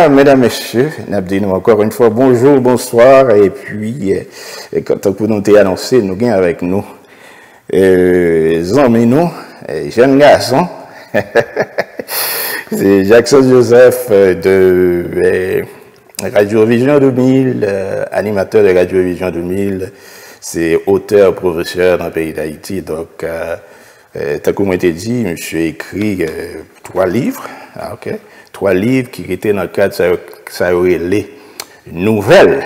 bien, mesdames, messieurs, nous disons encore une fois bonjour, bonsoir, et puis, quand on nous t'a annoncé, nous gagnons avec nous, amis, nous, jeunes garçons, c'est Jackson Joseph de Radio Vision 2000, animateur de Radio Vision 2000, c'est auteur, professeur dans le pays d'Haïti, donc, comme on t'a dit, monsieur écrit 3 livres, ok. 3 livres qui étaient dans le cadre de ça les nouvelles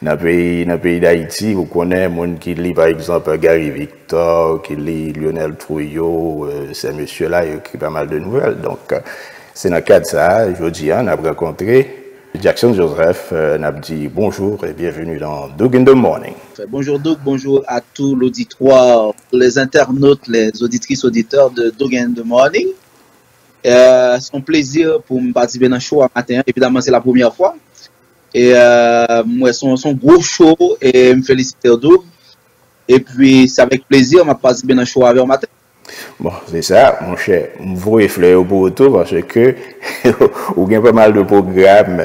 dans le pays d'Haïti. Vous connaissez monde qui lit par exemple Gary Victor, qui lit Lionel Trouillot, ces messieurs-là ils écrivent pas mal de nouvelles. Donc c'est dans le cadre de ça, aujourd'hui on a rencontré Jackson Joseph, on a dit bonjour et bienvenue dans Doug in the Morning. Bonjour Doug, bonjour à tout l'auditoire, les internautes, les auditrices, auditeurs de Doug in the Morning. C'est un plaisir pour me participer dans le show à matin. Évidemment, c'est la première fois. Et moi, c'est un gros show et me féliciter Doug. Et puis, c'est avec plaisir que je participer dans le show avec matin. Bon, c'est ça, mon cher. Vous réfléchissez pour auto parce que vous avez pas mal de programmes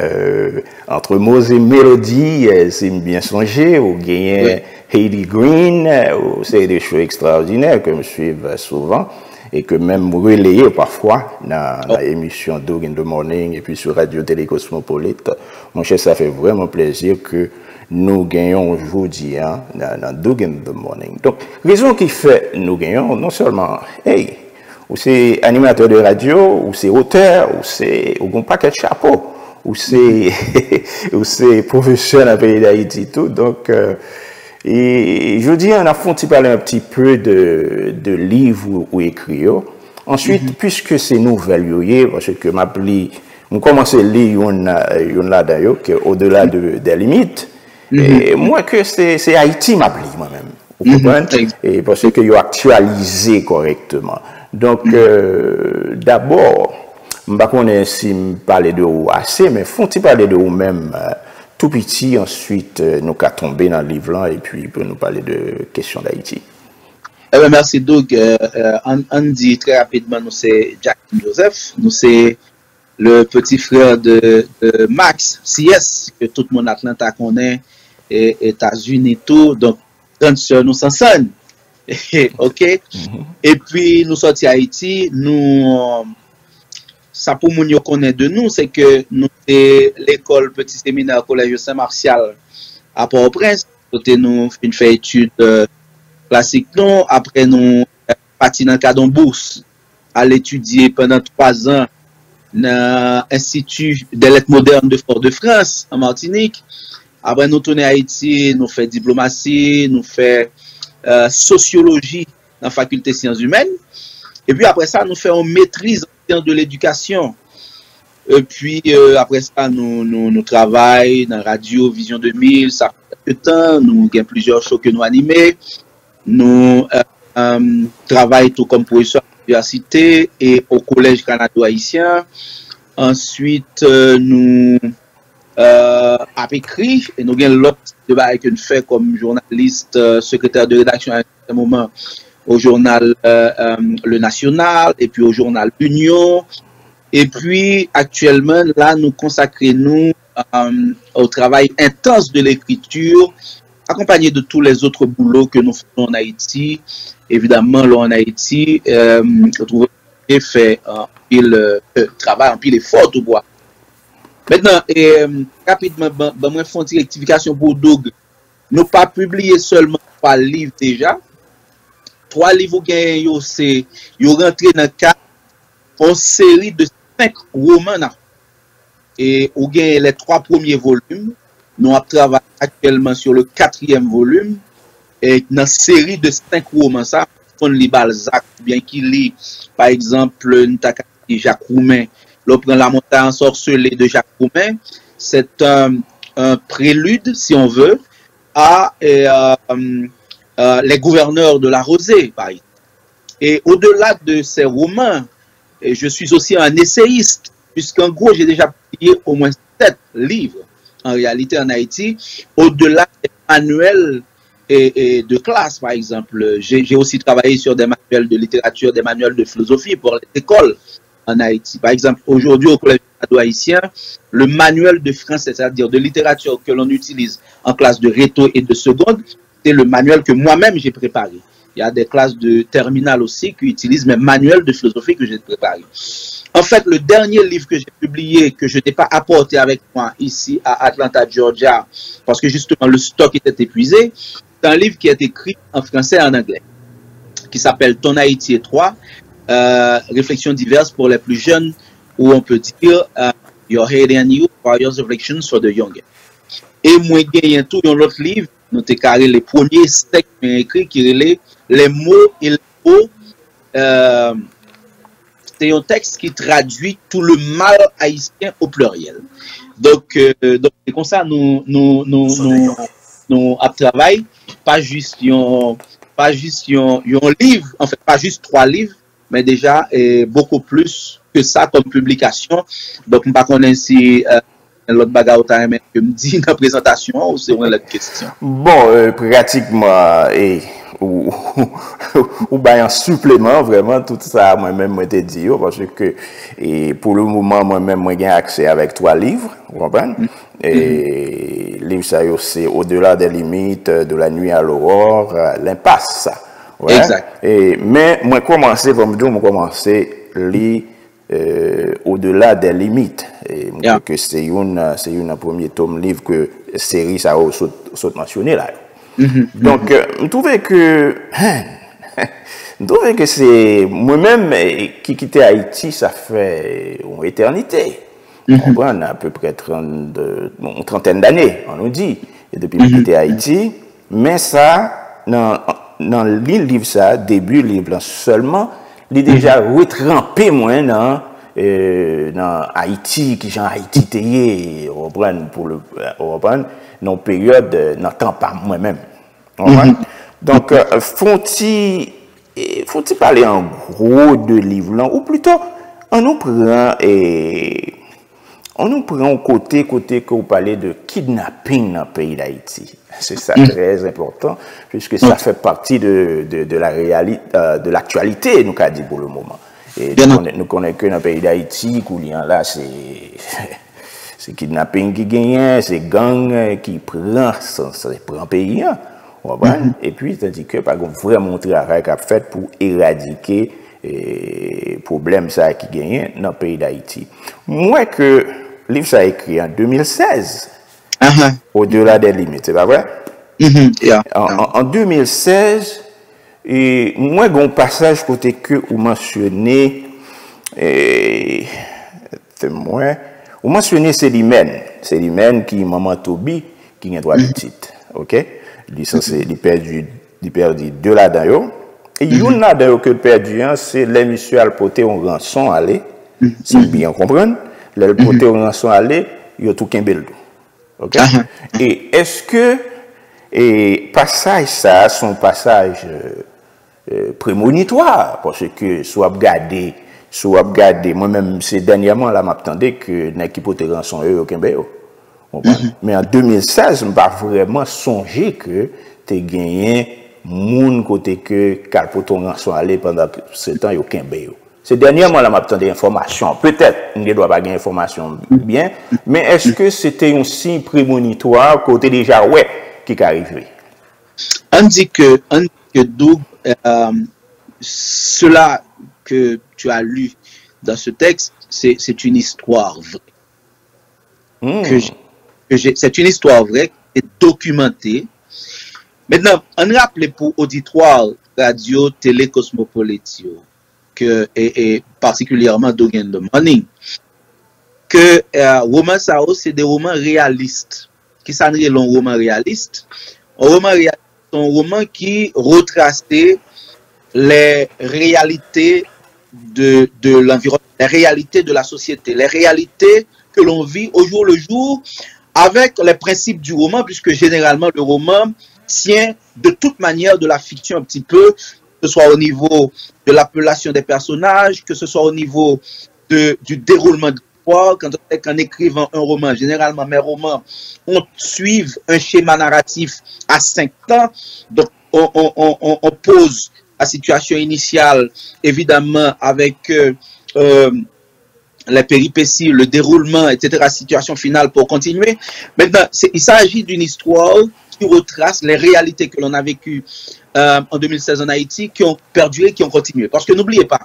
entre mots et mélodies. C'est bien songé. Vous gagnez Heidi Green. C'est des shows extraordinaires que je suis souvent. Et que même relayer parfois dans l'émission Doug in the Morning et puis sur Radio Télé Cosmopolite. Mon cher, ça fait vraiment plaisir que nous gagnons aujourd'hui dans Doug in the Morning. Donc, raison qui fait nous gagnons, non seulement, hey, ou c'est animateur de radio, ou c'est auteur, ou c'est un paquet de chapeau, ou c'est professeur dans le pays d'Haïti, tout. Donc, et je dis, on a fondé parler un petit peu de livres ou écrits. Ensuite, puisque c'est nouvelle, parce que on commence à lire une là d'ailleurs, qui est au-delà des limites. Et moi, que c'est Haïti, m'a pris moi-même. Vous comprenez? Et parce que vous actualisé correctement. Donc, d'abord, je ne sais pas si je parle de vous assez, mais faut-il parler de vous-même tout petit, ensuite nous allons tomber dans le livre là et puis pour nous parler de questions d'Haïti. Eh bien, merci Doug. On dit très rapidement, nous c'est Jackson Joseph, nous c'est le petit frère de Max CS, que tout le monde Atlanta connaît, et États-Unis tout, donc grande sœur nous s'enseigne. Ok? Et puis nous sortis à Haïti, nous ça pour moun yo connaître de nous, c'est que nous c'est l'école petit séminaire collège Saint-Martial à Port-au-Prince. Côté nous fait études classiques non, après nous parti dans cadre bourse à l'étudier pendant 3 ans dans l'Institut des lettres modernes de Fort-de-France en Martinique. Après nous tourner à Haïti, nous fait diplomatie, nous fait sociologie dans la faculté de sciences humaines. Et puis après ça, nous faisons maîtrise de l'éducation. Et puis après ça, nous travaillons dans Radio Vision 2000, ça fait quelques temps, nous avons plusieurs shows que nous animons. Nous travaillons tout comme professeur à l'université et au collège canado-haïtien. Ensuite, nous avons écrit et nous avons l'autre débat que nous faisons comme journaliste, secrétaire de rédaction à un moment au journal Le National et puis au journal Union. Et puis actuellement, là, nous consacrons au travail intense de l'écriture, accompagné de tous les autres boulots que nous faisons en Haïti. Évidemment, là en Haïti, nous fait un pile travail, un pile effort de bois. Maintenant, rapidement, moi, je fais une rectification pour Doug. Nous pas publié seulement 3 livres déjà. 3 livres gagnés, c'est rentré dans le cadre d'une série de 5 romans. Et on gagne les 3 premiers volumes. Nous travaillons actuellement sur le 4e volume. Et dans une série de 5 romans, ça, on lit Balzac, bien qu'il lit, par exemple, Jacques Roumain. L'on prend La montagne ensorcelée de Jacques Roumain. C'est un prélude, si on veut, à Les gouverneurs de la Rosée, par exemple. Et au-delà de ces romans, je suis aussi un essayiste, puisqu'en gros, j'ai déjà publié au moins 7 livres, en réalité, en Haïti, au-delà des manuels et de classe, par exemple. J'ai aussi travaillé sur des manuels de littérature, des manuels de philosophie pour les écoles. en Haïti. Par exemple, aujourd'hui, au Collège haïtien, le manuel de français, c'est-à-dire de littérature que l'on utilise en classe de réto et de seconde, c'est le manuel que moi-même j'ai préparé. Il y a des classes de terminale aussi qui utilisent mes manuels de philosophie que j'ai préparés. En fait, le dernier livre que j'ai publié, que je n'ai pas apporté avec moi ici à Atlanta, Georgia, parce que justement le stock était épuisé, c'est un livre qui est écrit en français et en anglais, qui s'appelle Ton Haïti et toi, réflexions diverses pour les plus jeunes, où on peut dire Your Haiti and You, Various Reflections for the Young. Et moi, il y a tout dans l'autre livre, nous avons carré les premiers textes écrits qui relaient les mots et les mots. C'est un texte qui traduit tout le mal haïtien au pluriel. Donc c'est comme ça nous travaillons, pas juste un livre, en fait pas juste 3 livres, mais déjà beaucoup plus que ça comme publication. Donc je ne sais pas si l'autre bagarre que me dit dans la présentation ou c'est une autre question. Bon, pratiquement ou bien un supplément vraiment tout ça moi-même moi te dit parce que pour le moment moi-même moi j'ai accès avec 3 livres, vous comprenez? Et livre ça c'est Au-delà des limites, De la nuit à l'aurore, L'impasse. Ouais. Exact. Mais moi commencer comme dire moi commencer Au-delà des limites et yeah. Que c'est une premier tome livre que série ça saute mentionné là. Donc je trouvais que c'est moi-même qui quitté Haïti ça fait une éternité. On comprend à peu près une trentaine d'années on nous dit et depuis que quitté Haïti, mais ça dans le livre ça début livre seulement il est déjà retrempé moins dans Haïti qui genre Haïti tayé reprendre pour le reprendre dans période n'entend pas moi-même. Donc faut-il parler en gros de livre là ou plutôt on nous prend au côté que vous parlez de kidnapping dans le pays d'Haïti. C'est ça très important puisque ça fait partie de la réalité de l'actualité nous qu'a dit pour le moment. Et nous connaissons que dans le pays d'Haïti là c'est kidnapping qui gagne, c'est gang qui prend pays et puis tandis que par exemple vraiment travail qu'a fait pour éradiquer problème ça qui gagne dans le pays d'Haïti. Moi que livre ça écrit en 2016. Au-delà des limites, c'est pas vrai? En 2016 et moi j'ai un passage côté que vous mentionnez vous mentionnez Célimène qui maman Tobi qui a 3 petites. OK? Il perdu 2 là-dedans. Et une là-dedans que perdu c'est les monsieur al porter en rançon aller. Si bien comprendre, le porter en rançon aller, il a tout kembel. OK? Et est-ce que passage ça son passage prémonitoire parce que soit regarder moi-même c'est dernièrement là m'attendais que n'équipe porter rançon eux au kembel. Mais en 2016, je ne pas vraiment songer que tu gagné moun côté que calpoton rançon aller pendant ce temps yo kembé. C'est dernièrement là m'attend des informations. Peut-être ne doit pas gagner information bien, mais est-ce que c'était un signe prémonitoire côté déjà ouais qui arrivé? On dit que Doug cela que tu as lu dans ce texte, c'est une histoire vraie. C'est une histoire vraie, qui est documentée. Maintenant, on rappelle pour auditoire radio, télé, cosmopolitio, et particulièrement Dogen de Morning, que romans sao, c'est des romans réalistes. Qui s'en est un roman réaliste? Un roman réaliste, c'est un roman qui retraçait les réalités de l'environnement, les réalités de la société, les réalités que l'on vit au jour le jour, avec les principes du roman, puisque généralement le roman tient de toute manière de la fiction un petit peu, que ce soit au niveau de l'appellation des personnages, que ce soit au niveau du déroulement de l'histoire. Quand on est qu'en écrivant un roman, généralement mes romans, on suit un schéma narratif à 5 temps, donc on pose la situation initiale, évidemment, avec les péripéties, le déroulement, etc., situation finale pour continuer. Maintenant, il s'agit d'une histoire qui retrace les réalités que l'on a vécues en 2016 en Haïti, qui ont perduré, qui ont continué. Parce que n'oubliez pas,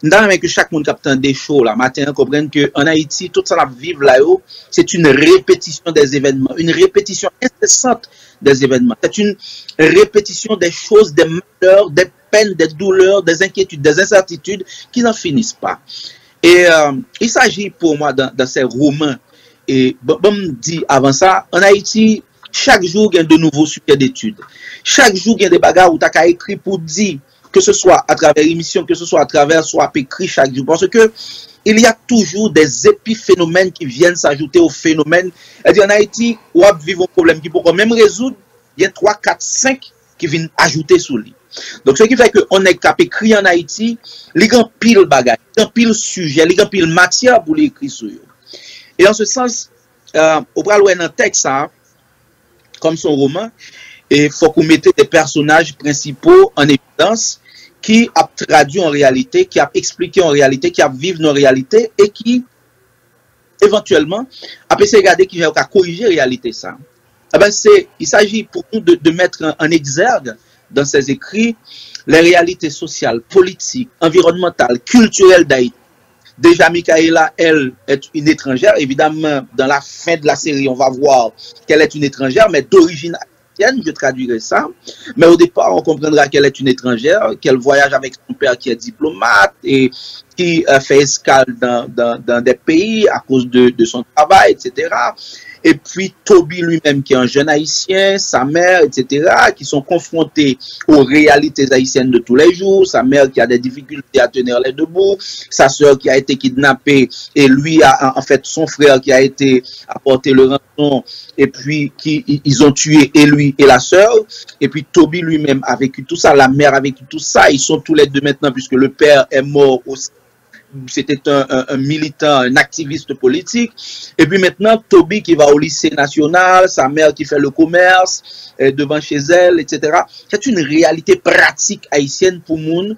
dans que chaque monde capte un des shows là matin comprenne que en Haïti tout ça la vivre là-haut, c'est une répétition des événements, une répétition incessante des événements. C'est une répétition des choses, des malheurs, des peines, des douleurs, des inquiétudes, des incertitudes qui n'en finissent pas. Et il s'agit pour moi dans ces romans et bon me dit avant ça en Haïti chaque jour il y a de nouveaux sujets d'études. Chaque jour il y a des bagarres où tu as écrit pour dire que ce soit à travers l'émission, que ce soit à travers soit écrit chaque jour. Parce que il y a toujours des épiphénomènes qui viennent s'ajouter aux phénomènes. C'est-à-dire en Haïti, on va vivre un problème qui peut quand même résoudre. Il y a 3, 4, 5 qui viennent ajouter sous lui. Donc ce qui fait qu'on est capable d'écrire en Haïti, il y a un pile bagage, il y a un pile sujet, il y a un pile matière pour l'écrire sur eux. Et en ce sens, on va louer un texte, comme son roman, et il faut qu'on mette des personnages principaux en évidence qui a traduit en réalité, qui a expliqué en réalité, qui a vécu nos réalités et qui, éventuellement, a pu se regarder qui va corriger la réalité. Ça. Eh ben, il s'agit pour nous de mettre en exergue dans ses écrits les réalités sociales, politiques, environnementales, culturelles d'Haïti. Déjà, Michaela, elle, est une étrangère. Évidemment, dans la fin de la série, on va voir qu'elle est une étrangère, mais d'origine haïtienne, je traduirai ça. Mais au départ, on comprendra qu'elle est une étrangère, qu'elle voyage avec son père qui est diplomate et qui fait escale dans des pays à cause de son travail, etc. Et puis Toby lui-même qui est un jeune haïtien, sa mère, etc., qui sont confrontés aux réalités haïtiennes de tous les jours, sa mère qui a des difficultés à tenir les debout, sa sœur qui a été kidnappée et lui, en fait, son frère qui a été apporté le rançon et puis ils ont tué et lui et la sœur, et puis Toby lui-même a vécu tout ça, la mère a vécu tout ça, ils sont tous les deux maintenant puisque le père est mort aussi. C'était un militant, un activiste politique. Et puis maintenant, Toby qui va au lycée national, sa mère qui fait le commerce devant chez elle, etc. C'est une réalité pratique haïtienne pour monde,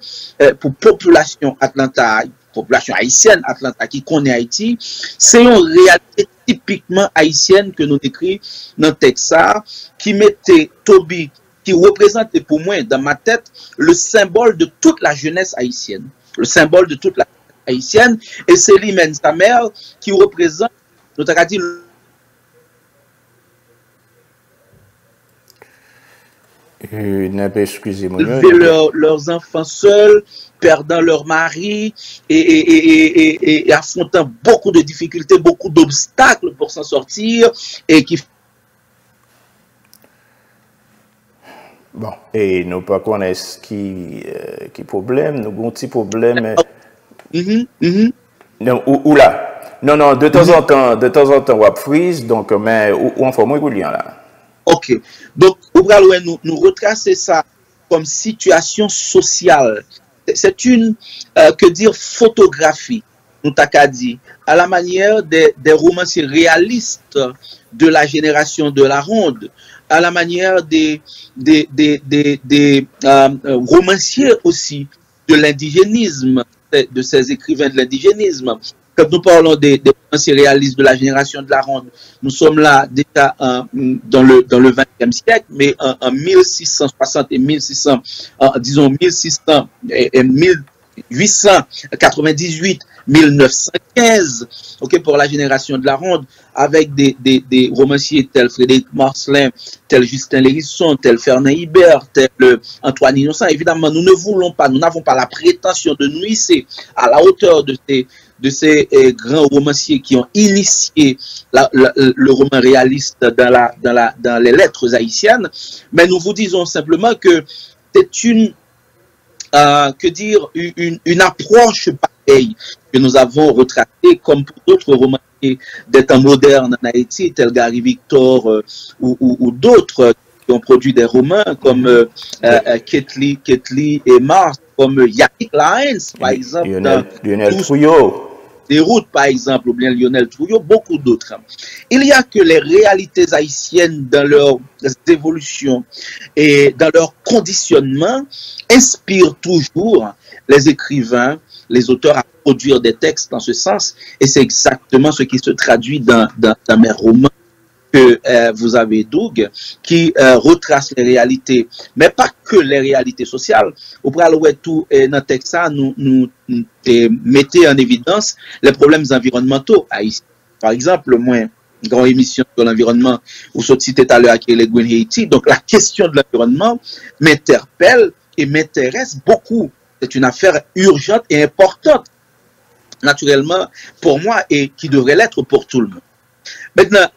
pour population Atlanta, population haïtienne Atlanta qui connaît Haïti. C'est une réalité typiquement haïtienne que nous écrit dans Texas, qui mettait Toby, qui représentait pour moi, dans ma tête, le symbole de toute la jeunesse haïtienne. Le symbole de toute la haïtienne, et c'est lui-même, sa mère, qui représente, notre dit, excusez-moi. Leurs enfants seuls, perdant leur mari et affrontant beaucoup de difficultés, beaucoup d'obstacles pour s'en sortir, et qui bon, et nous pas connaissons qui problème, nous avons un petit problème. Non, ou là. Non, de temps en temps, on va freeze, donc, mais, ou en forme, ou lien là. Ok. Donc, nous retracer ça comme situation sociale. C'est une, que dire, photographie, nous t'as dit, à la manière des romanciers réalistes de la génération de la Ronde, à la manière des romanciers aussi de l'indigénisme, de ces écrivains de l'indigénisme. Quand nous parlons des romanciers réalistes de la génération de la Ronde, nous sommes là déjà dans le XXe siècle, mais en 1660 et 1600, disons 1600 et 1898, 1915, ok, pour la génération de la Ronde, avec des romanciers tels Frédéric Marcelin, tels Justin Lérisson, tels Fernand Hibert, tels Antoine Innocent. Évidemment, nous ne voulons pas, nous n'avons pas la prétention de nous hisser à la hauteur de ces grands romanciers qui ont initié le roman réaliste dans les lettres haïtiennes, mais nous vous disons simplement que c'est une approche pareille que nous avons retracée comme pour d'autres romanciers des temps modernes en Haïti, tels Gary Victor ou d'autres qui ont produit des romans comme Ketli et Mars, comme Yannick Laens, par exemple. Lionel Trouillot. Des routes, par exemple, ou bien Lionel Trouillot, beaucoup d'autres. Il y a que les réalités haïtiennes dans leur évolution et dans leur conditionnement inspirent toujours les écrivains les auteurs à produire des textes dans ce sens, et c'est exactement ce qui se traduit dans mes romans que vous avez, Doug, qui retrace les réalités, mais pas que les réalités sociales. Au préalable, tout dans le texte, nous mettez en évidence les problèmes environnementaux haïtiens. Par exemple, moi, grande émission sur l'environnement, où ce titre tout à l'heure qui est les Green Haiti. Donc, la question de l'environnement m'interpelle et m'intéresse beaucoup. C'est une affaire urgente et importante, naturellement, pour moi et qui devrait l'être pour tout le monde. Maintenant,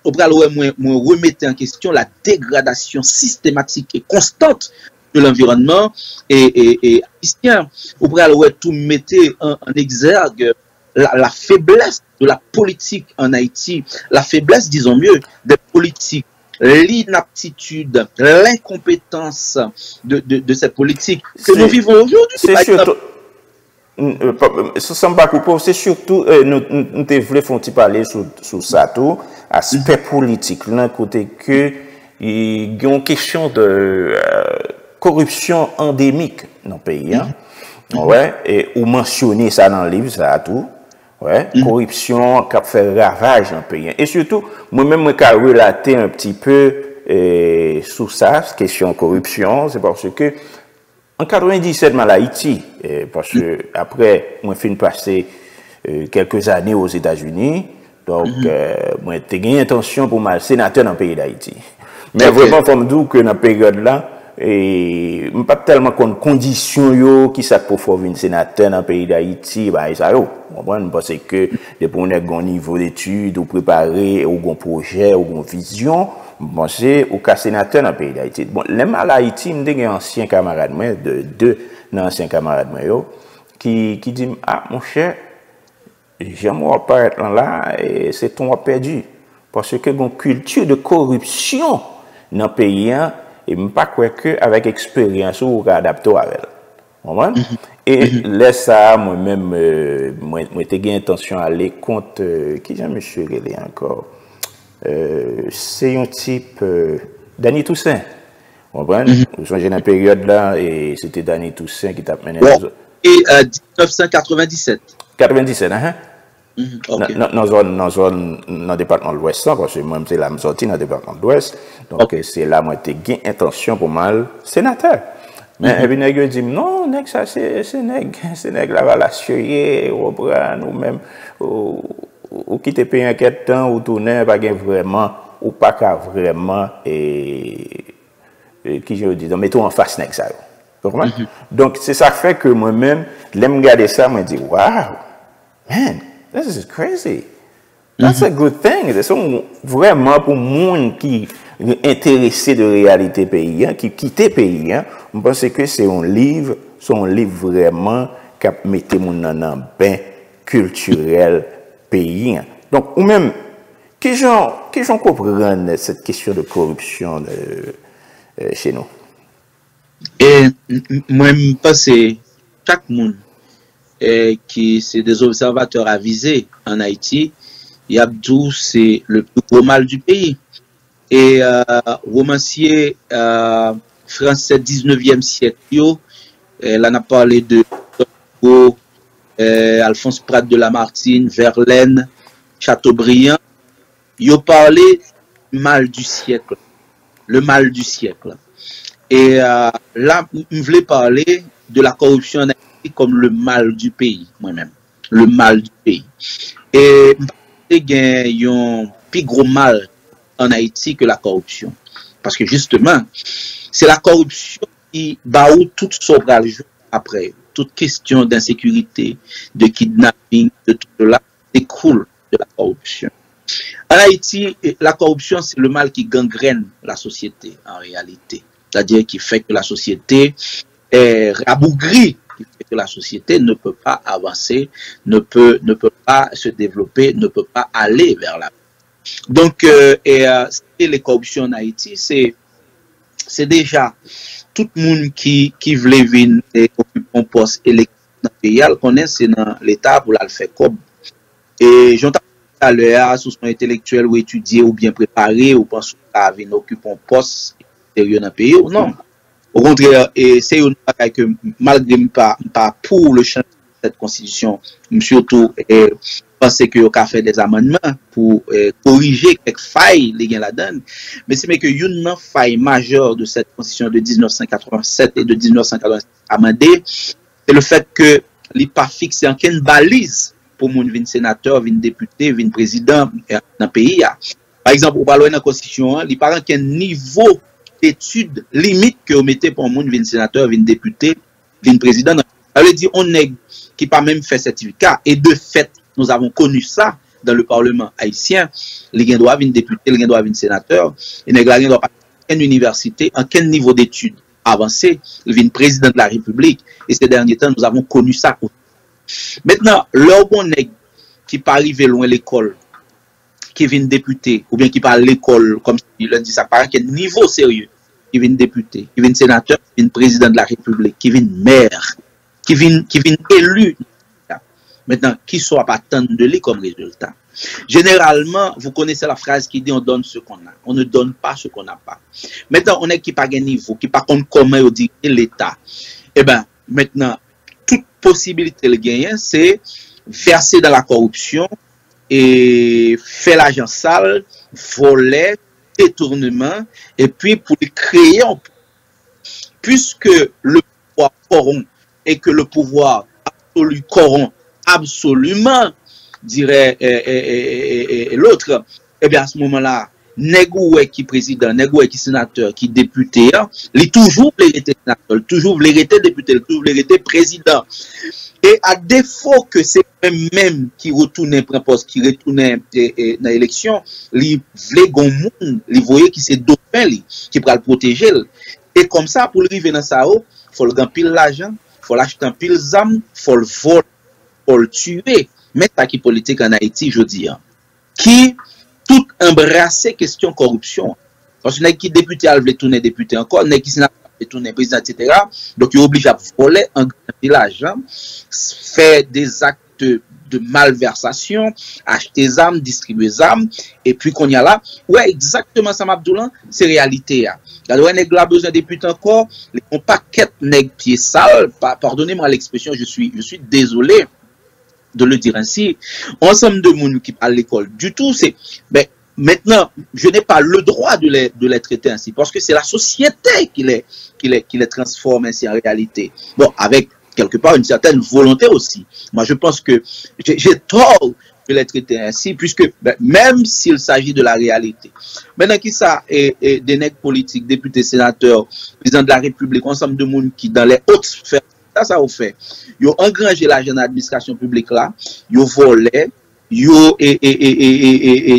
au préalable, moi remettez en question la dégradation systématique et constante de l'environnement et haïtien. Au préalable, tout mettez en exergue la faiblesse de la politique en Haïti, la faiblesse, disons mieux, des politiques, l'inaptitude, l'incompétence de ces politiques que nous vivons aujourd'hui. C'est surtout, c'est surtout, nous devons faire parler sur ça tout, aspect politique, là, côté que il y a une question de corruption endémique dans le pays, hein. Ouais, et ou mentionner ça dans le livre, ça tout. Ouais, corruption qui fait ravage dans le pays. Et surtout, moi-même, je vais relater un petit peu sur ça, question corruption, c'est parce que en 97, mal Haïti, parce que après, moi, j'ai passé quelques années aux États-Unis, donc, moi, j'ai gagné intention pour mal sénateur dans le pays d'Haïti. Mais vraiment, il faut me dire que dans la période-là, et pas tellement de conditions qui ça pour faire un sénateur dans le pays d'Haïti, bah ça yo, parce que depuis on a un niveau d'études ou préparé ou un projet ou une vision, penser au cas sénateur dans le pays d'Haïti. Bon, même à Haïti, me des anciens camarades moi de deux anciens camarades moi qui dit ah mon cher, j'aimerais pas être là et c'est ton perdu parce que une culture de corruption dans le pays et je ne pas croire qu'avec expérience, on va adapter avec elle. Et laisse ça, moi-même, moi, j'ai intention d'aller contre, qui j'ai monsieur Relé encore? C'est un type, Danny Toussaint. Vous comprenez? Dans une période là, et c'était Danny Toussaint qui t'a mené. Et 1997. 97, hein? Okay. Dans le département de l'Ouest, parce que moi, c'est là, je suis sorti dans le département de l'Ouest. Donc, c'est là, moi, j'ai intention pour mal sénateur. Mais, et puis, nèg dit, non, nèg, ça, c'est nèg, la valation, ou même, ou qui te paye un quête temps, ou tourner, pas vraiment, ou pas qu'à vraiment, qui je dis, donc, mettons en face, nèg, ça. Donc, c'est ça fait que moi-même, l'aime regarder ça, moi, je dis, wow, man. This is crazy. That's a good thing. C'est vraiment pour monde qui est intéressé de réalité pays, qui quitte le pays. Je pense que c'est un livre vraiment qui met mon dans un bain culturel pays. Donc, ou même, qui j'en comprennent cette question de corruption chez nous? Et moi, je pense que chaque monde qui c'est des observateurs avisés en Haïti, Yabdou c'est le plus gros mal du pays. Et romancier français 19e siècle, elle en a parlé de Alphonse Prat de Lamartine, Verlaine, Chateaubriand, ils ont parlé du mal du siècle, le mal du siècle. Et là, je voulais parler de la corruption en Haïti comme le mal du pays, moi-même. Le mal du pays. Et il y a un plus gros mal en Haïti que la corruption. Parce que justement, c'est la corruption qui bat tout sauvage après. Toute question d'insécurité, de kidnapping, de tout cela découle de la corruption. En Haïti, la corruption, c'est le mal qui gangrène la société, en réalité. C'est-à-dire qui fait que la société est rabougrie, qui fait que la société ne peut pas avancer, ne peut pas se développer, ne peut pas aller vers la. Donc, les corruptions en Haïti, c'est déjà tout le monde qui veut venir et occuper un poste électif dans le pays, connaît c'est dans l'État pour le faire comme. Et j'entends à l'heure, sous son intellectuel ou étudié ou bien préparé, ou pense à venir occuper un poste sérieux dans le pays ou non. Au contraire, c'est une bagaille que malgré pas pour le changement cette constitution, surtout penser que vous avez fait des amendements pour corriger quelques failles les la donne, mais c'est que une faille majeure de cette constitution de 1987 et de 1987 amendée, c'est le fait que il pas fixé en quelle balise pour mon vin sénateur, vin député, vin président dans le pays. Par exemple, au parle dans la constitution, il pas quel niveau d'études limite que vous mettez pour mon vin sénateur, vin député, vin président. Ça veut dire on est qui pas même fait certificat et de fait nous avons connu ça dans le Parlement haïtien. Les gens doivent venir député, les gens doivent venir sénateur, et les gens doivent pas en université, en quel niveau d'études avancé, ils viennent président de la République. Et ces derniers temps, nous avons connu ça. Maintenant, leur bon qui pas arrivé loin l'école, qui vient député, ou bien qui parle l'école, comme il le dit, ça paraît qu'il y a un niveau sérieux, qui vient député, qui vient sénateur, qui vient président de la République, qui vient maire, qui vient élu. Maintenant, qui soit pas tant de lui comme résultat. Généralement, vous connaissez la phrase qui dit on donne ce qu'on a. On ne donne pas ce qu'on n'a pas. Maintenant, on est qui pas gain niveau, qui pas compte comment on dit l'État. Eh bien, maintenant, toute possibilité de gagner, c'est verser dans la corruption et faire l'argent sale, voler, détournement, et puis pour créer un puisque le pouvoir corrompt et que le pouvoir absolu corrompt absolument, dirait l'autre, eh bien à ce moment-là, nègre qui président, nègre qui sénateur, qui député, il toujours voulait être sénateur, toujours voulait être député, toujours voulait être président. Et à défaut que c'est même qui retournait pour un poste, qui retournait dans l'élection, il voulait gon monde, il voyait qui c'est dauphin qui pourra le protéger. Et comme ça, pour arriver dans ça, il faut le gagner pile l'argent, il faut l'acheter un pile d'armes, il faut le voler, pour le tuer. Mais ça qui politique en Haïti, je dis, qui tout embrasser question corruption. Parce que qui député a voulu tourner député encore, qui n'a pas tourner président, etc. Donc il est obligé à voler un village, faire des actes de malversation, acheter des armes, distribuer des armes, et puis qu'on y a là, ouais, exactement ça, Mabdoulan, c'est réalité. Alors, on a besoin de députés encore, on paquet nèg pied sale, pardonnez-moi l'expression, je suis désolé de le dire ainsi, ensemble de monde qui parle à l'école du tout, c'est, ben, maintenant, je n'ai pas le droit de les traiter ainsi, parce que c'est la société qui les transforme ainsi en réalité. Bon, avec quelque part une certaine volonté aussi. Moi, je pense que j'ai tort de les traiter ainsi, puisque ben, même s'il s'agit de la réalité. Maintenant, qui ça est des nègres politiques, députés, sénateurs, présidents de la République, ensemble de monde qui, dans les hautes sphères, ça vous fait. Ils ont engrangé l'argent de l'administration publique là, ils ont volé, ils ont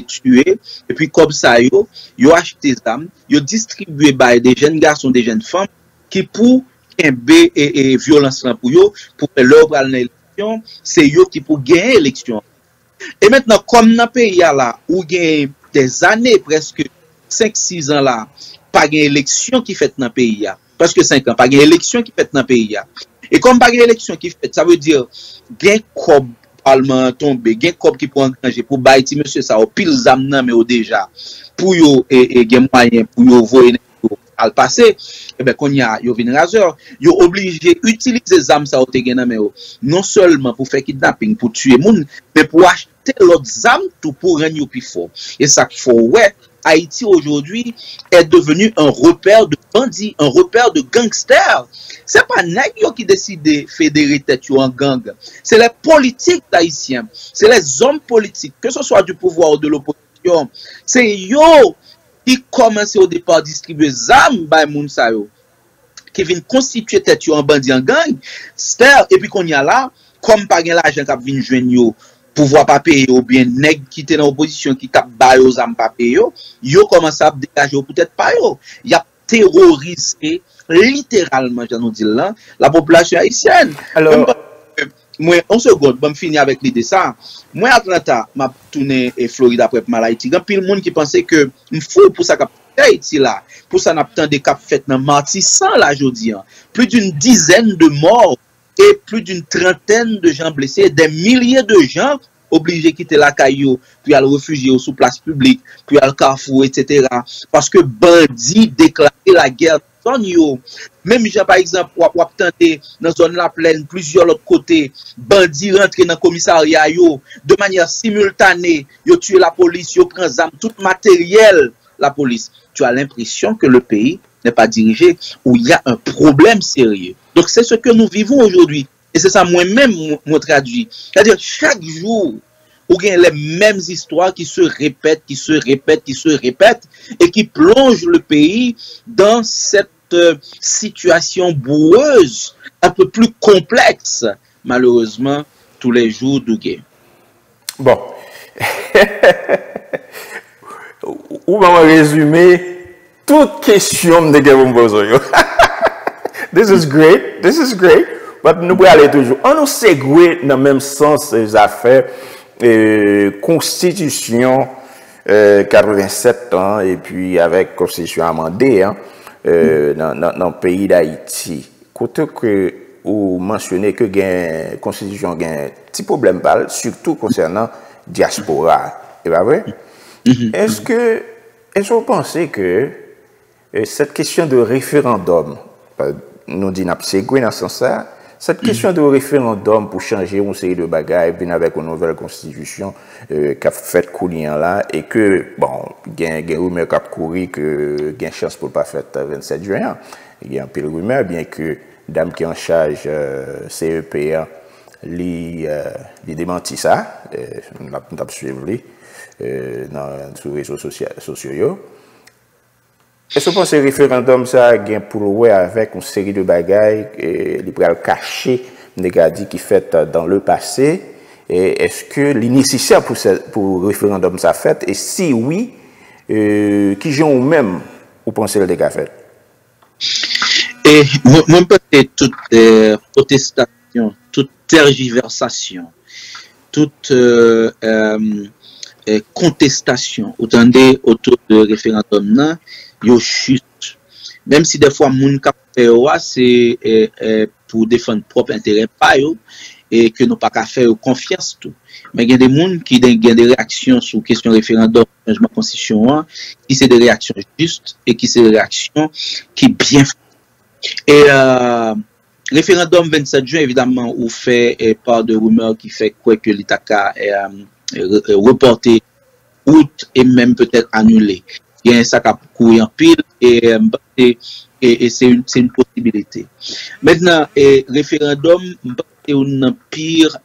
tué, et puis comme ça, ils ont acheté des armes, ils ont distribué des jeunes garçons, des jeunes femmes, qui pour et violence pour eux, pour leur prendre l'élection, c'est eux qui pour gagner l'élection. Et maintenant, comme dans le pays là, où il y a des années, presque 5-6 ans là, pas de élection qui fait dans le pays, presque 5 ans, pas de élection qui fait dans le pays. Et comme pas de élection qui fait, ça veut dire, gain comme parlement tombé, gain comme qui pour engager, pour bailler monsieur ça, au pile zam mais au déjà, pour yo et gain moyen, pour yo voyer à le passé, et bien qu'on y a, yo vin raseur, yo obligé utiliser zam ça au te gain mais non seulement pour faire kidnapping, pour tuer moun, mais pour acheter l'autre zam tout pour rendre plus fort. Et ça faut ouais. Haïti aujourd'hui est devenu un repère de bandits, un repère de gangsters. C'est pas nèg yo qui décide de fédérer tête en gang. C'est les politiques haïtiens, c'est les hommes politiques, que ce soit du pouvoir ou de l'opposition. C'est yo qui commencent au départ à distribuer zam bay moun sa yo, qui viennent constituer tête en bandit en gang. Et puis qu'on y a là, comme pas gen l'argent qui vient joindre yo, pouvoir pas payer ou bien nèg qui était dans l'opposition qui tape bail aux âmes pas payer yo commence à dégager peut-être pas yo y a terrorisé littéralement je nous dis là la population haïtienne. Alors moi en seconde bon finir avec l'idée ça moi Atlanta m'a tourné et Floride après mal Haïti grand pile monde qui pensait que fou pour ça cap Haïti là pour ça n'a pas des cap fait dans Martissant là jodi plus d'une dizaine de morts et plus d'une trentaine de gens blessés, des milliers de gens obligés de quitter la caillou, puis à le réfugier sous place publique, puis à le carrefour, etc. Parce que bandits déclarent la guerre personnes, même par exemple, ou tenté dans zone la plaine, plusieurs autres côtés, bandits rentrent dans le commissariat, de manière simultanée, yo tué la police, yo prend armes, tout matériel, la police. Tu as l'impression que le pays n'est pas dirigé, où il y a un problème sérieux. Donc c'est ce que nous vivons aujourd'hui. Et c'est ça moi-même, moi traduit. C'est-à-dire, chaque jour, où il y a les mêmes histoires qui se répètent, et qui plongent le pays dans cette situation boueuse, un peu plus complexe, malheureusement, tous les jours d'Ougué. Bon. Ou va résumer toute question de Gavin. This is great. Mais nous pouvons aller toujours. On nous ségue dans le même sens les affaires Constitution 87 ans et puis avec Constitution amendée dans le pays d'Haïti. Côté que vous mentionnez que la Constitution a un petit problème, surtout concernant la diaspora. C'est pas vrai? Est-ce que vous pensez que cette question de référendum, nous disons dans ce sens-là, cette question de référendum pour changer une série de bagages, bien avec une nouvelle constitution qui a fait couler là, et que, bon, il y a une rumeur qui a couru que il y a une chance pour ne pas faire le 27 juin. Il y a un peu de rumeur, bien que dame qui est en charge CEPA, lui démentit ça, on a suivi sur les réseaux sociaux. Est-ce que vous pensez que le référendum ça a pour ouais avec une série de bagages qui pourraient cacher des gars qui fait dans le passé? Et est-ce que l'initiative pour le référendum ça fait? Et si oui, qui j'ai ou même vous pensez le dégât fait? Et moi peut-être toute protestation, toute tergiversation, toute contestation autour de référendum là, yo chute. Même si des fois moun k'ap fè c'est pour défendre propre intérêt pa yo et que nous pas qu'à faire confiance tout. Mais il y a des moun qui ont des réactions sur question référendum changement constitution qui c'est des réactions justes et qui c'est des réactions qui bien et référendum 27 juin évidemment ou fait par de rumeurs qui fait quoi que l'État a reporté août et même peut-être annulé. Il y a un sac à courir en pile et c'est une possibilité. Maintenant, référendum, c'est une pire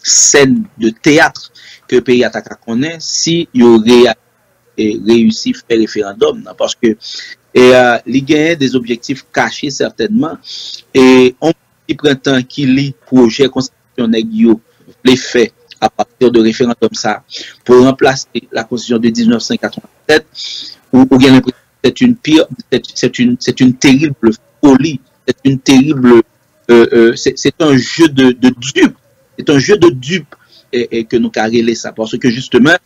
scène de théâtre que le pays attaque à connaître si il y aurait réussi à faire référendum. Parce que il y a des objectifs cachés certainement et on prend temps qui lit projet constitutionnel les faits à partir de référendum ça pour remplacer la constitution de 1987 où il y a l'impression que c'est une terrible folie, c'est une terrible c'est un jeu de dupes, c'est un jeu de dupes et que nous carrelons ça parce que justement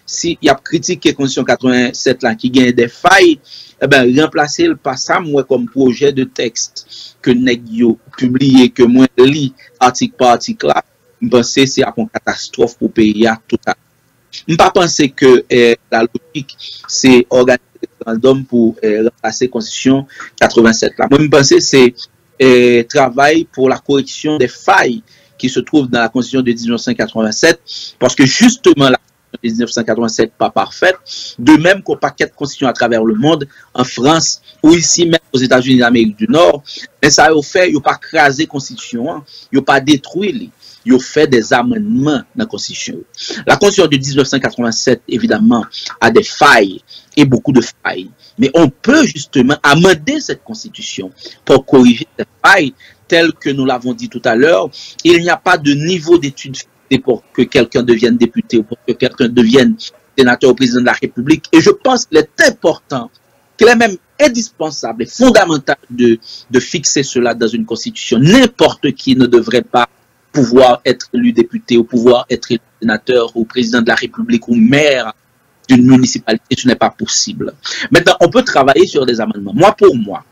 si il y a critiqué la constitution 87 là qui gagne des failles, eh ben remplacer le pas ça moi comme projet de texte que nèg yo publié que moi lis article par article là, penser c'est une catastrophe pour pays à tout à. Je ne pas penser que la logique c'est organiser un référendum pour remplacer la constitution 87 là. Moi je pense c'est travail pour la correction des failles qui se trouvent dans la constitution de 1987 parce que justement la de 1987 pas parfaite, de même qu'au paquet de constitutions à travers le monde, en France ou ici même aux États-Unis d'Amérique du Nord, mais ça a fait, il n'a pas crasé la constitution, il n'a pas détruit, il a fait des amendements dans la constitution. La constitution de 1987, évidemment, a des failles et beaucoup de failles, mais on peut justement amender cette constitution pour corriger ces failles, telles que nous l'avons dit tout à l'heure. Il n'y a pas de niveau d'études pour que quelqu'un devienne député ou pour que quelqu'un devienne sénateur ou président de la République. Et je pense qu'il est important, qu'il est même indispensable et fondamental de fixer cela dans une constitution. N'importe qui ne devrait pas pouvoir être élu député ou pouvoir être élu sénateur ou président de la République ou maire d'une municipalité. Ce n'est pas possible. Maintenant, on peut travailler sur des amendements. Moi, pour moi,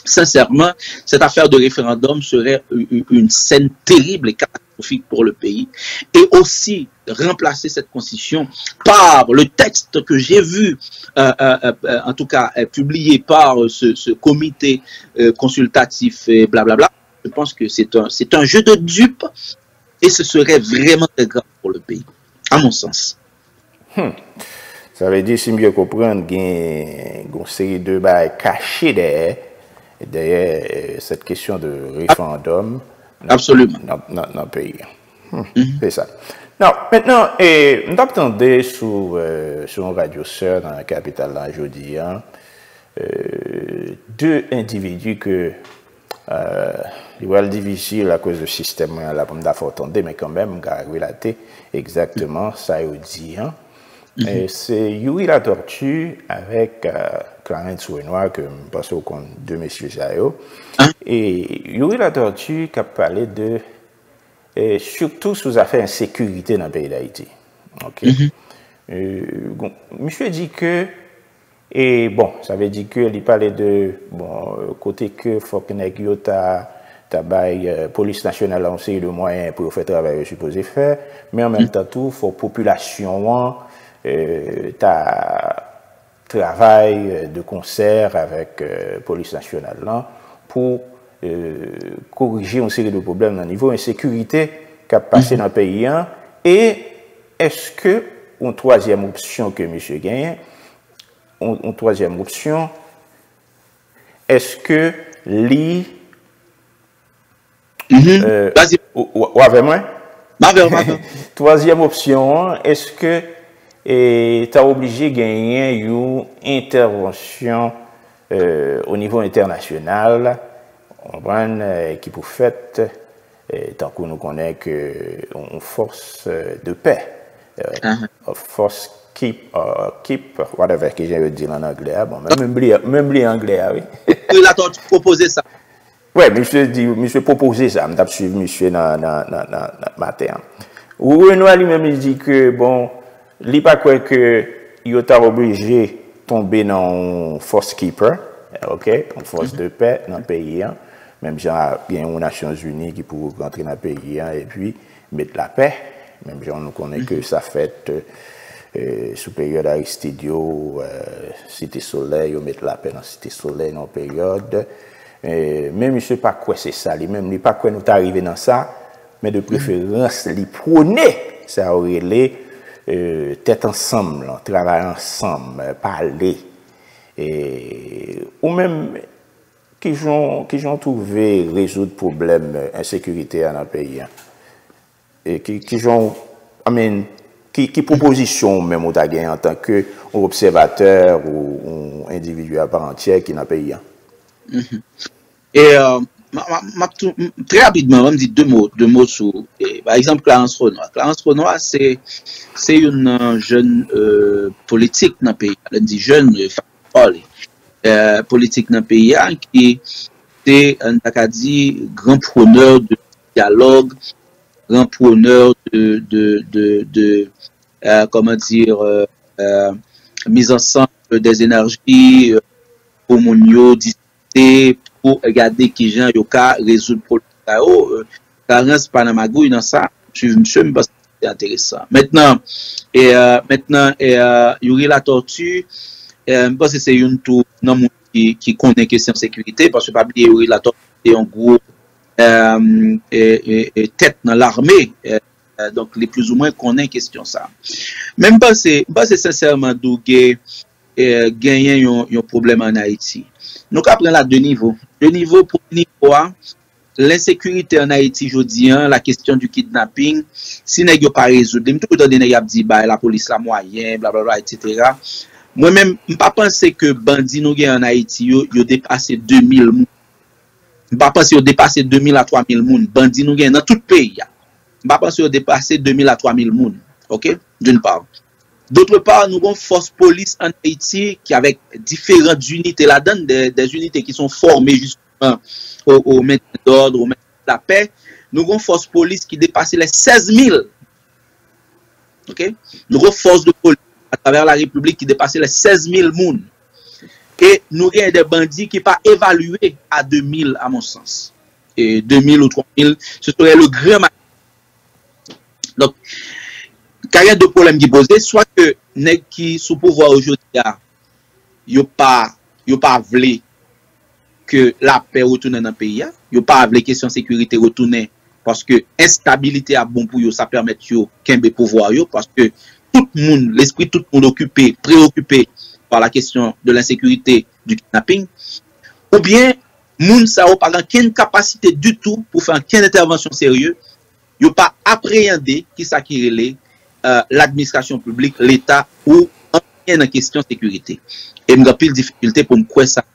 sincèrement, cette affaire de référendum serait une scène terrible et catastrophique catastrophique pour le pays, et aussi remplacer cette constitution par le texte que j'ai vu, en tout cas publié par ce comité consultatif et blablabla. Je pense que c'est un jeu de dupes et ce serait vraiment très grave pour le pays, à mon sens. Ça veut dire, si mieux comprendre, qu'il y a une série de bails cachés derrière cette question de référendum. Absolument. Dans le pays. C'est ça. Non, maintenant, nous attendons sur une radio sœur dans la capitale là, aujourd'hui, deux individus que il va être difficile à cause du système là pour m'entendre, mais quand même, on va relater exactement ça il dit. C'est Yuri la Tortue avec Clarence Renoir, que je passe au compte de M. Jayo. Et Yuri la Tortue qui a parlé de surtout sous affaires insécurité dans le pays d'Haïti. Ok. Monsieur dit que, et bon, ça veut dire que il parlait de, bon, côté que faut que police nationale a lancé de moyens pour faire travail supposé faire, mais en même temps tout, faut population travail de concert avec police nationale là pour corriger une série de problèmes au niveau insécurité qui a passé dans le pays. Et est-ce que une troisième option que M. gagne, une troisième option, est-ce que troisième option, est-ce que tu as obligé de gagner une intervention au niveau international qui pour fait tant que nous connaissons une force de paix, force keep whatever que j'ai dit en anglais, bon, même les anglais, oui. Il a proposé ça. Oui, monsieur proposé ça, je suis suivi monsieur dans matin. Ou Renoir lui-même il dit que bon, il n'est pas quoi que il est obligé de tomber dans une force keeper, ok, une force de paix dans le pays. Même genre, il y a une Nations Unies qui pourrait rentrer dans le pays et puis mettre la paix. Même genre, nous connaissons que ça fait sous période Aristidio, Cité Soleil, on met la paix dans Cité Soleil dans la période. Même monsieur pas quoi c'est ça, même il pas quoi nous arrivé dans ça, mais de préférence, il prônait ça aurait les tête ensemble, travailler ensemble, parler. Ou même qui ont trouvé résoudre problème insécurité dans le pays. Et qui ont, qui proposition même au gagné en tant que observateur ou individu à part entière qui n'a pas pays. Et très rapidement, on me dit deux mots sur, par exemple, Clarence Renoir. Clarence Renoir, c'est une jeune politique dans le pays. Elle dit jeune, politique dans le pays qui est, on a dit, grand preneur de dialogue, grand preneur de comment dire, mise ensemble des énergies pour mon discuter, pour regarder qui gens yoka résoudre le problème. Clarence Panamagouille dans ça, je me pense que c'est intéressant. Maintenant, Yuri la Tortue, je pense que c'est une tout qui connaît question de sécurité, parce que pas oublier Yuri la Tortue est en gros tête dans l'armée, donc les plus ou moins connaît question ça. Même pas c'est sincèrement dougué gagner un problème en Haïti. Nous apprenons là deux niveaux. Deux niveaux pour niveau l'insécurité en Haïti aujourd'hui, la question du kidnapping, si n'est pas résolu, tout le temps des nèg dit bah la police la moyen, blablabla, etc. Moi-même, je ne pense pas que bandits nous en Haïti yo dépassé 2000 moun. Je ne pense pas qu'ils ont dépassé 2000 à 3000 moun. Bandits nous dans tout le pays. Je ne pense pas qu'ils ont dépassé 2000 à 3000 moun. Ok? D'une part. D'autre part, nous avons une force police en Haïti qui avec différentes unités là-dedans, des unités qui sont formées justement au maintien d'ordre, au maintien de la paix. Nous avons une force police qui dépasse les 16 000. Ok? Nous avons une force de police à travers la République qui dépasse les 16 000 moun. Et nous avons des bandits qui ne sont pas évalués à 2000 à mon sens. Et 2000 ou 3000, ce serait le grand maximum. Donc, quand il y a deux problèmes qui posent, soit que nèg qui sous pouvoir aujourd'hui, yo pas voulu que la paix retourne dans le pays, yo pas voulu question sécurité retourner parce que instabilité a bon pour yo, ça permet yo kembe pouvoir yo parce que tout le monde, l'esprit tout le monde occupé, préoccupé par la question de l'insécurité du kidnapping, ou bien moun sa ou pas aucune capacité du tout pour faire une intervention sérieuse, yo pas appréhender qui ça qui relève l'administration publique, l'État ou en question sécurité. Et il y a pile difficulté pour me croire ça.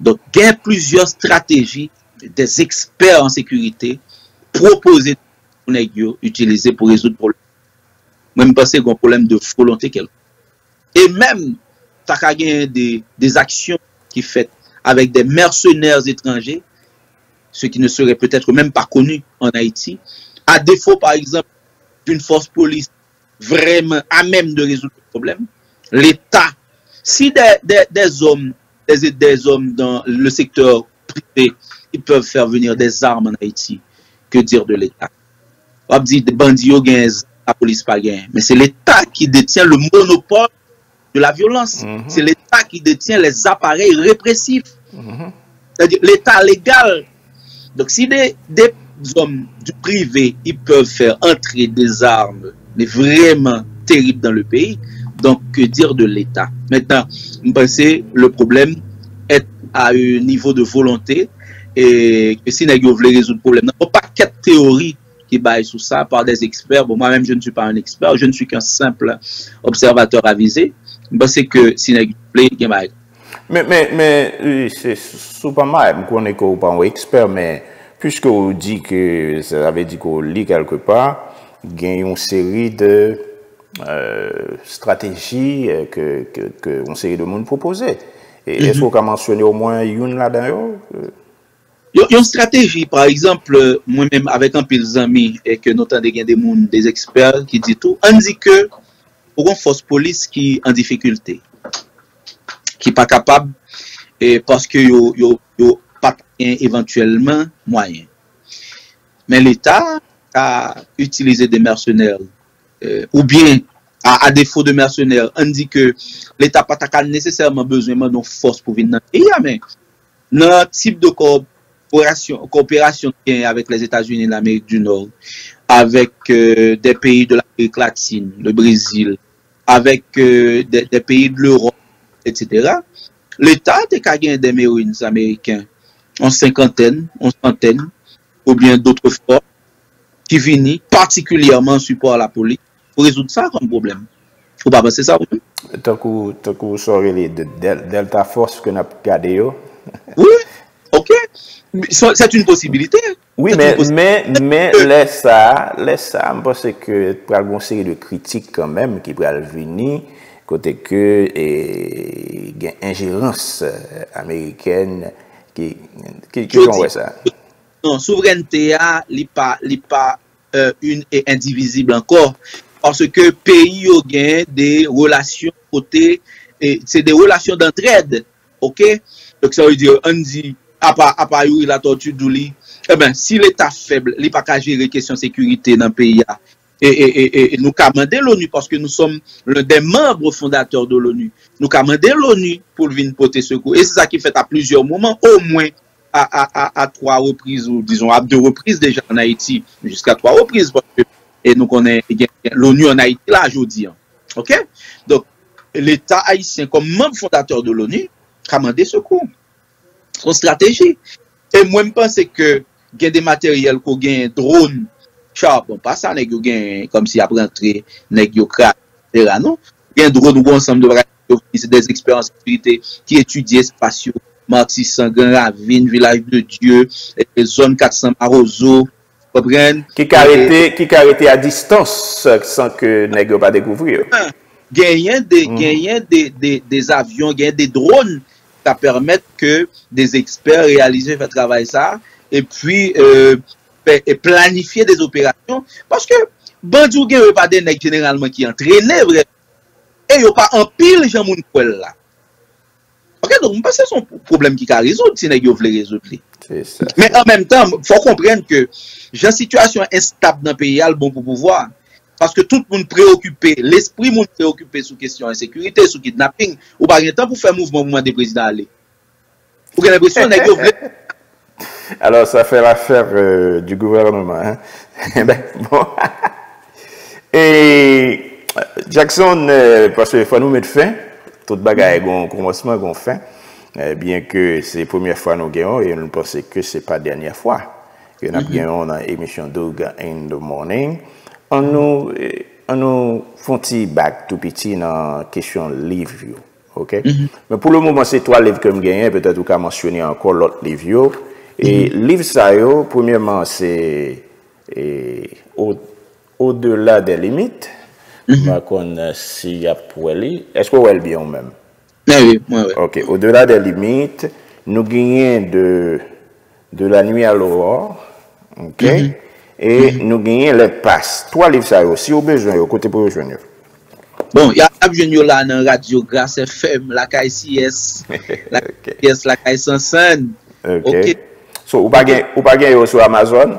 Donc, il y a plusieurs stratégies des experts en sécurité proposées pour utiliser pour résoudre le problème. Moi, je pense qu'il y a un problème de volonté. Et même, il y a des actions qui sont faites avec des mercenaires étrangers, ceux qui ne seraient peut-être même pas connus en Haïti, à défaut, par exemple, d'une force police vraiment à même de résoudre le problème. L'État, si des hommes dans le secteur privé, ils peuvent faire venir des armes en Haïti, que dire de l'État? On dit des bandits, la police pas gagne, mais c'est l'État qui détient le monopole de la violence. C'est l'État qui détient les appareils répressifs. C'est-à-dire l'État légal. Donc si des hommes du privé, ils peuvent faire entrer des armes mais vraiment terribles dans le pays, donc que dire de l'État? Maintenant, je pense que le problème est à un niveau de volonté et que si nous voulons résoudre le problème, il n'y a pas quatre théories qui baillent sur ça par des experts. Bon, moi-même, je ne suis pas un expert, je ne suis qu'un simple observateur avisé. Je pense que si nous voulons, il y a mais c'est pas mal, je connais que vous pas un expert, mais puisque vous dites que ça avait dit qu'on lit quelque part, il y a une série de stratégies que une série de monde proposait. Est-ce qu'on peut mentionner au moins une là-dedans? Il y a une stratégie, par exemple, moi-même avec un peu d'amis et que nous avons des experts qui disent tout, on dit que pour une force police qui est en difficulté, qui n'est pas capable, et parce que yo pas éventuellement moyen. Mais l'État a utilisé des mercenaires, ou bien à défaut de mercenaires, on dit que l'État n'a pas nécessairement besoin d'une force pour venir dans le pays, mais notre type de coopération avec les États-Unis et l'Amérique du Nord, avec des pays de l'Amérique latine, le Brésil, avec des pays de l'Europe, etc., l'État a gagné des Marines américains en cinquantaine, en centaine, ou bien d'autres forces qui viennent particulièrement en support à la police pour résoudre ça comme problème. Faut pas penser ça, oui? Tant que vous saurez les Delta Force que nous avons gardé. Oui, ok. C'est une possibilité. Oui, mais laisse ça, je pense que pour une série de critiques quand même qui pourraient venir, côté que il y a une ingérence américaine qui fait ça. Non, souveraineté n'est pas une et indivisible encore, parce que pays ont des relations côté, c'est des relations d'entraide, ok? Donc ça veut dire, on dit, à part la tortue d'Ouli, eh ben, si l'État faible, il n'est pas qu'à gérer question sécurité dans le pays, et nous commandons l'ONU parce que nous sommes l'un des membres fondateurs de l'ONU. Nous commandons l'ONU pour venir porter secours. Et c'est ça qui fait à plusieurs moments, au moins à 3 reprises, ou disons à 2 reprises déjà en Haïti, jusqu'à 3 reprises, parce que, et nous connaissons l'ONU en Haïti là, aujourd'hui. Ok? Donc, l'État haïtien, comme membre fondateur de l'ONU, commandé secours. Son stratégie. Et moi, je pense que il y a des matériels qu'on gagne, drones, bon, pas ça, comme si après entrer, non? Il y a un drone ou ensemble de des experts en sécurité qui étudient spatiaux, Marty Sangan, Ravine, Village de Dieu, zone 400 Marozo, qui arrêté à distance sans que nèg pas découvrir. Gagner des avions, gagner des drones, ça permet que des experts réalisent le travail ça, et puis et planifier des opérations, parce que bandou gen pas des nèg généralement qui entraînent vrai, et yo pas en pile Jean moun là. Ok, donc, parce que c'est son problème qui a résoudre si nous voulons résoudre. C'est ça. Mais en même temps, il faut comprendre que j'ai une situation instable dans le pays, bon pour pouvoir. Parce que tout le monde préoccupé, l'esprit monde préoccupé sous question insécurité, sous kidnapping, ou pas de temps pour faire mouvement pour des présidents aller. Vous avez l'impression que Alors, ça fait l'affaire du gouvernement. Hein? Ben, bon. Et Jackson, parce qu'il faut nous mettre fin, tout bagaille a commencement, a fin, bien que c'est la première fois que nous gagnons, et nous pensons que ce n'est pas la dernière fois que nous gagnons dans l'émission Doug in the Morning. On nous font petit back tout petit dans la question livre. OK? Mais pour le moment, c'est trois livres que je gagne. Peut-être que vous mentionner encore l'autre livre. Et livre ça, premièrement, c'est au-delà des limites. Si y a pour lui. Est-ce que vous êtes bien même? Oui. OK. Au-delà des limites, nous gagnons de la nuit à l'aurore. OK? Et nous gagnons les passes. Trois livres ça, si vous avez besoin, côté pour rejoindre. Bon, il y a besoin là dans Radio Grâce FM, la KCS, la KCS, la KCS Sansan. OK. So, ou pas gagner sur Amazon?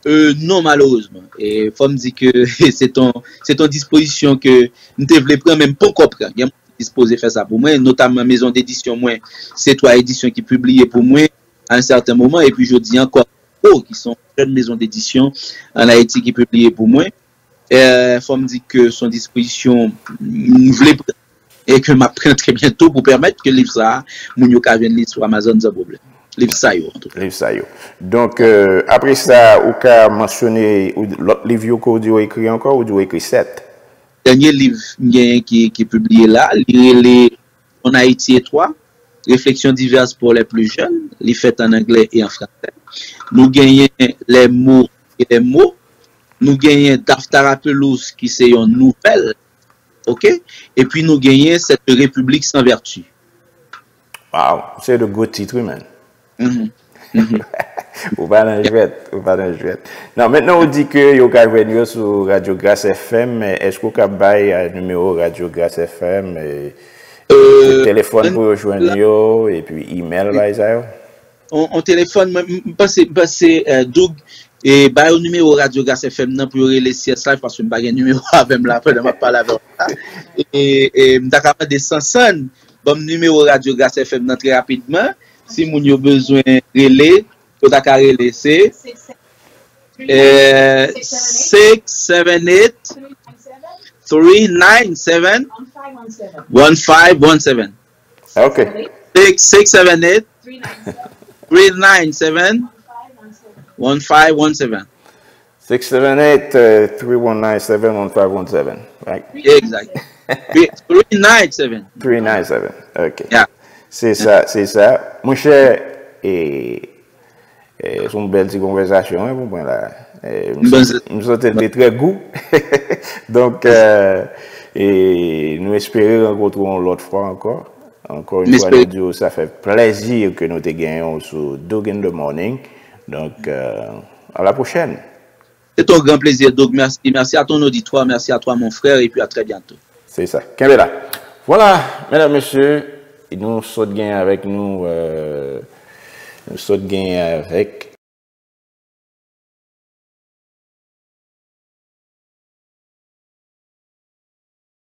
Non, malheureusement. Et faut me dire que c'est ton disposition que nous devons prendre même pas comprendre. Il y a disposé faire ça pour moi, notamment maison d'édition moi, c'est trois éditions qui publient pour moi à un certain moment et puis je dis encore qui sont jeunes maisons d'édition en Haïti qui publient pour moi. Faut me dire que son disposition voulait et que m'a prendre très bientôt pour permettre que le livre ça mon yo ka vienne lire sur Amazon sans problème. Livre ça yo. Livre ça yo. Donc après ça ou ka mentionner l'autre livre que vous avez écrit encore ou vous avez écrit 7. Dernier livre qui est publié là, lire les en Haïti et 3, réflexions diverses pour les plus jeunes, les faites en anglais et en français. Nous gagnons les mots et les mots. Nous gagnons Daftara Pelouse qui c'est une nouvelle. OK? Et puis nous gagnons cette République sans vertu. Wow, c'est de gros titres, man. Ou pas dans le Non, maintenant on dit que vous pouvez venir sur Radio Grâce FM. Est-ce que vous pouvez un numéro Radio Grâce FM téléphone pour rejoindre et puis email là, ça? On téléphone, passer Doug et bah au numéro Radio Grâce FM non pour les CS live parce que pas un numéro avec là après m'a parler avec et d'accord des Sansan bon numéro Radio Grâce FM non très rapidement si moun yo besoin relais faut d'accord relais c'est 678 397 1517. OK. 678 397 1517. 678-3197-1517. Right? Exact. 397. 397. OK. Yeah. C'est ça. Mon cher, c'est une belle petite conversation, hein, pour moi, là. Nous sommes très goût. Donc, et nous espérons rencontrer l'autre fois encore. Encore une fois, nous disons, ça fait plaisir que nous te gagnons sur Doug in the Morning. Donc, à la prochaine. C'est un grand plaisir, Doug. Merci. Merci à ton auditoire. Merci à toi, mon frère. Et puis à très bientôt. C'est ça. Kembela. Voilà, mesdames, messieurs. Nous sommes gagnés avec nous. Nous sommes gagnés avec